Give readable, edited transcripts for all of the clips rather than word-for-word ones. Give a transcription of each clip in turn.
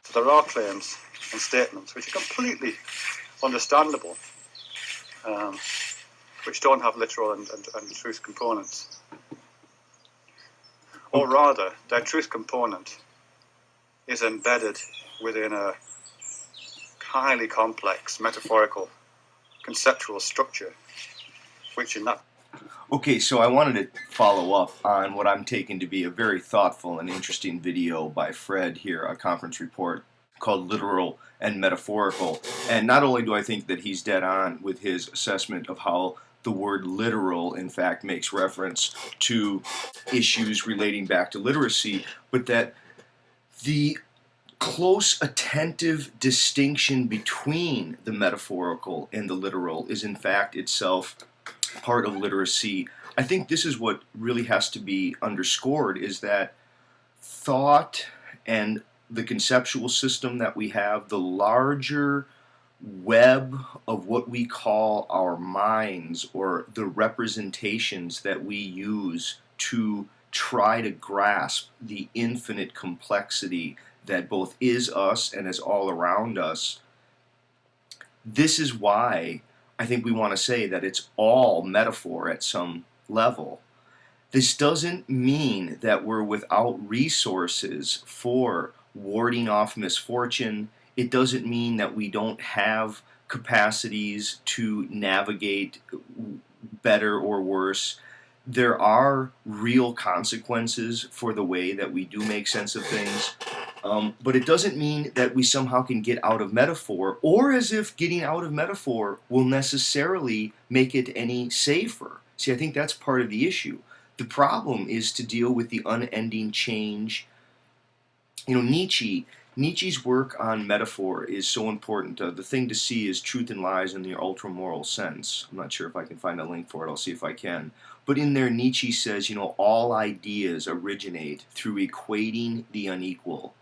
So there are claims and statements which are completely understandable, which don't have literal and truth components. Or rather, their truth component is embedded within a highly complex, metaphorical, conceptual structure, which in that... Okay, so I wanted to follow up on what I'm taking to be a very thoughtful and interesting video by Fred here, a conference report called Literal and Metaphorical. And not only do I think that he's dead on with his assessment of how the word literal, in fact, makes reference to issues relating back to literacy, but that the close, attentive distinction between the metaphorical and the literal is, in fact, itself part of literacy. I think this is what really has to be underscored, is that thought and the conceptual system that we have, the larger web of what we call our minds, or the representations that we use to try to grasp the infinite complexity that both is us and is all around us. This is why I think we want to say that it's all metaphor at some level. This doesn't mean that we're without resources for warding off misfortune. It doesn't mean that we don't have capacities to navigate better or worse. There are real consequences for the way that we do make sense of things. But it doesn't mean that we somehow can get out of metaphor, or as if getting out of metaphor will necessarily make it any safer. See, I think that's part of the issue. The problem is to deal with the unending change. You know, Nietzsche's work on metaphor is so important. The thing to see is truth and lies in the ultra-moral sense. I'm not sure if I can find a link for it. I'll see if I can. But in there, Nietzsche says, you know, all ideas originate through equating the unequal.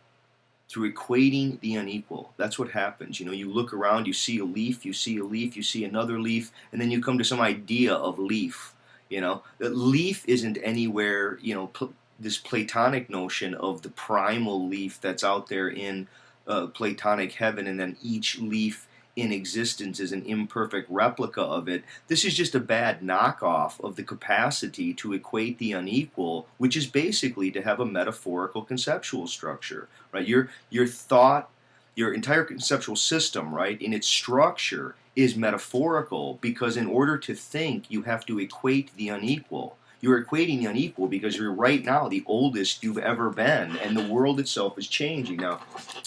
Through equating the unequal. That's what happens. You know, you look around, you see a leaf, you see a leaf, you see another leaf, and then you come to some idea of leaf. You know, that leaf isn't anywhere, you know, this Platonic notion of the primal leaf that's out there in Platonic heaven, and then each leaf in existence is an imperfect replica of it. This is just a bad knockoff of the capacity to equate the unequal, which is basically to have a metaphorical conceptual structure, right? Your thought, your entire conceptual system, right, in its structure is metaphorical, because in order to think, you have to equate the unequal. You're equating the unequal because you're right now the oldest you've ever been, and the world itself is changing. Now,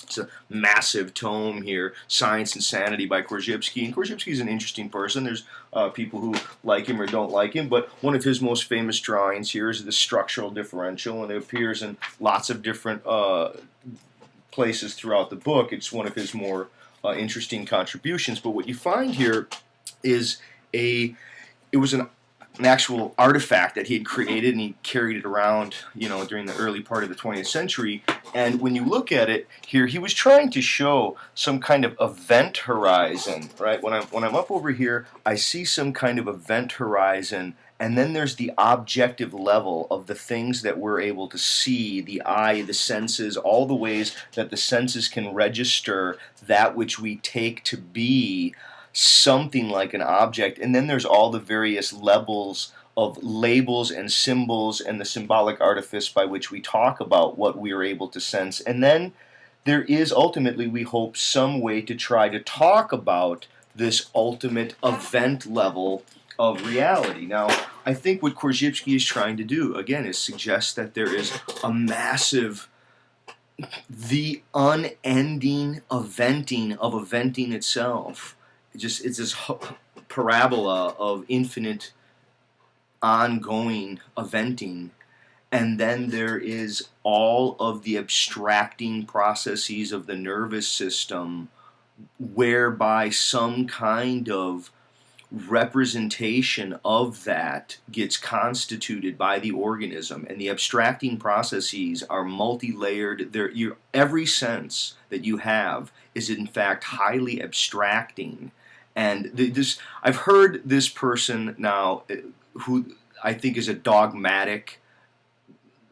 it's a massive tome here, Science and Sanity by Korzybski, and Korzybski is an interesting person. There's people who like him or don't like him, but one of his most famous drawings here is the structural differential, and it appears in lots of different places throughout the book. It's one of his more interesting contributions. But what you find here is it was an actual artifact that he had created, and he carried it around, you know, during the early part of the 20th century. And when you look at it here, he was trying to show some kind of event horizon, right? When I'm up over here, I see some kind of event horizon, and then there's the objective level of the things that we're able to see, the eye, the senses, all the ways that the senses can register that which we take to be something like an object. And then there's all the various levels of labels and symbols and the symbolic artifice by which we talk about what we are able to sense. And then there is ultimately, we hope, some way to try to talk about this ultimate event level of reality. Now, I think what Korzybski is trying to do, again, is suggest that there is a massive, the unending eventing of eventing itself. It's this parabola of infinite ongoing eventing, and then there is all of the abstracting processes of the nervous system, whereby some kind of representation of that gets constituted by the organism, and the abstracting processes are multi-layered. Every sense that you have is in fact highly abstracting. And I've heard this person now, who I think is a dogmatic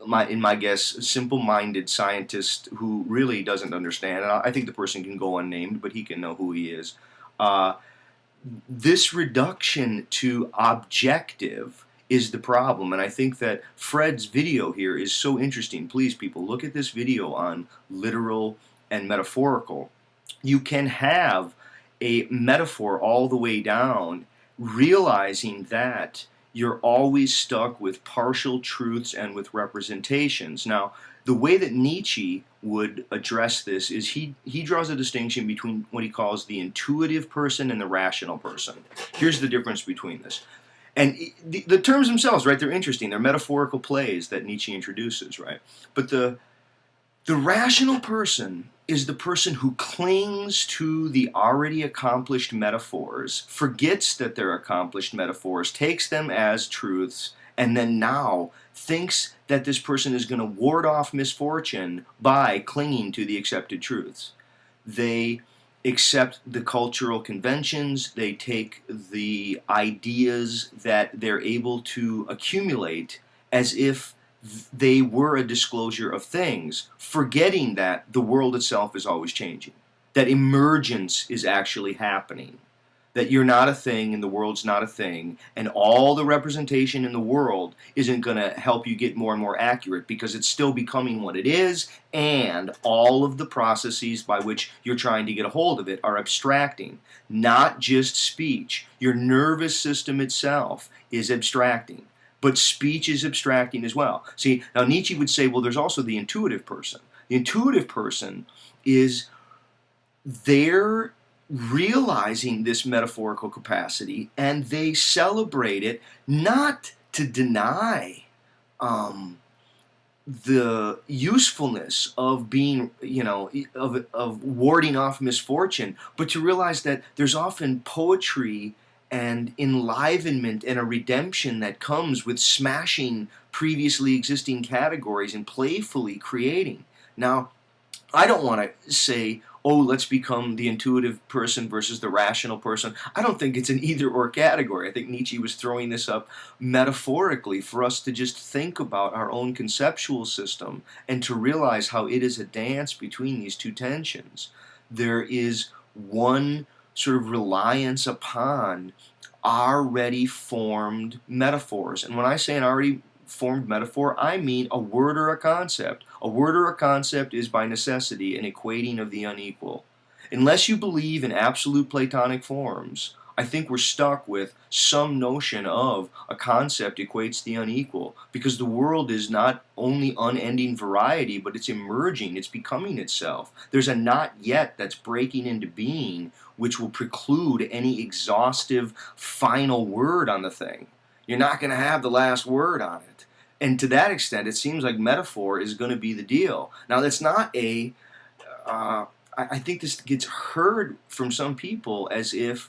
in my guess, simple-minded scientist who really doesn't understand, and I think the person can go unnamed, but he can know who he is. Uh, this reduction to objective is the problem, and I think that Fred's video here is so interesting. Please, people, look at this video on literal and metaphorical. You can have a metaphor all the way down, realizing that you're always stuck with partial truths and with representations. Now, the way that Nietzsche would address this is he draws a distinction between what he calls the intuitive person and the rational person. Here's the difference between this. And the terms themselves, right, they're interesting. They're metaphorical plays that Nietzsche introduces, right? But the rational person is the person who clings to the already accomplished metaphors, forgets that they're accomplished metaphors, takes them as truths, and then now thinks that this person is going to ward off misfortune by clinging to the accepted truths. They accept the cultural conventions, they take the ideas that they're able to accumulate as if they were a disclosure of things, forgetting that the world itself is always changing, that emergence is actually happening, that you're not a thing and the world's not a thing, and all the representation in the world isn't going to help you get more and more accurate because it's still becoming what it is, and all of the processes by which you're trying to get a hold of it are abstracting, not just speech. Your nervous system itself is abstracting. But speech is abstracting as well. See, now Nietzsche would say, well, there's also the intuitive person. The intuitive person is they're realizing this metaphorical capacity, and they celebrate it not to deny the usefulness of being, of warding off misfortune, but to realize that there's often poetry and enlivenment and a redemption that comes with smashing previously existing categories and playfully creating. Now, I don't want to say, oh, let's become the intuitive person versus the rational person. I don't think it's an either-or category. I think Nietzsche was throwing this up metaphorically for us to just think about our own conceptual system and to realize how it is a dance between these two tensions. There is one sort of reliance upon already formed metaphors. And when I say an already formed metaphor, I mean a word or a concept. A word or a concept is by necessity an equating of the unequal. Unless you believe in absolute Platonic forms, I think we're stuck with some notion of a concept equates the unequal, because the world is not only unending variety, but it's emerging, it's becoming itself. There's a not yet that's breaking into being, which will preclude any exhaustive final word on the thing. You're not going to have the last word on it. And to that extent, it seems like metaphor is going to be the deal. Now, that's not I think this gets heard from some people as if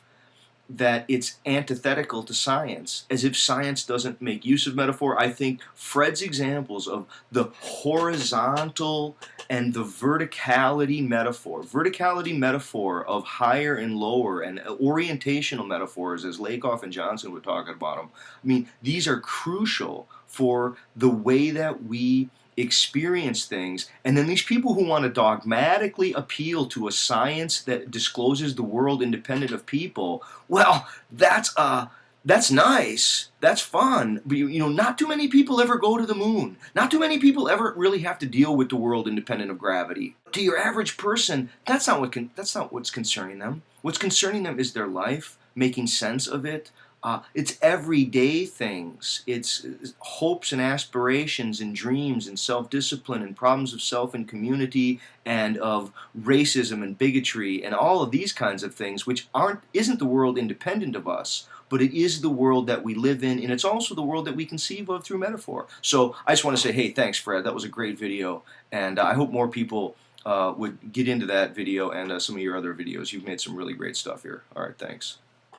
that it's antithetical to science, as if science doesn't make use of metaphor. I think Fred's examples of the horizontal and the verticality metaphor of higher and lower, and orientational metaphors, as Lakoff and Johnson were talking about them. I mean, these are crucial for the way that we experience things. And then these people who want to dogmatically appeal to a science that discloses the world independent of people, well, that's nice, that's fun, but not too many people ever go to the moon. Not too many people ever really have to deal with the world independent of gravity. To your average person, that's not what's concerning them. What's concerning them is their life, making sense of it. It's everyday things. It's hopes and aspirations and dreams and self-discipline and problems of self and community and of racism and bigotry and all of these kinds of things, which isn't the world independent of us, but it is the world that we live in, and it's also the world that we conceive of through metaphor. So I just want to say, hey, thanks, Fred. That was a great video, and I hope more people would get into that video and some of your other videos. You've made some really great stuff here. All right, thanks.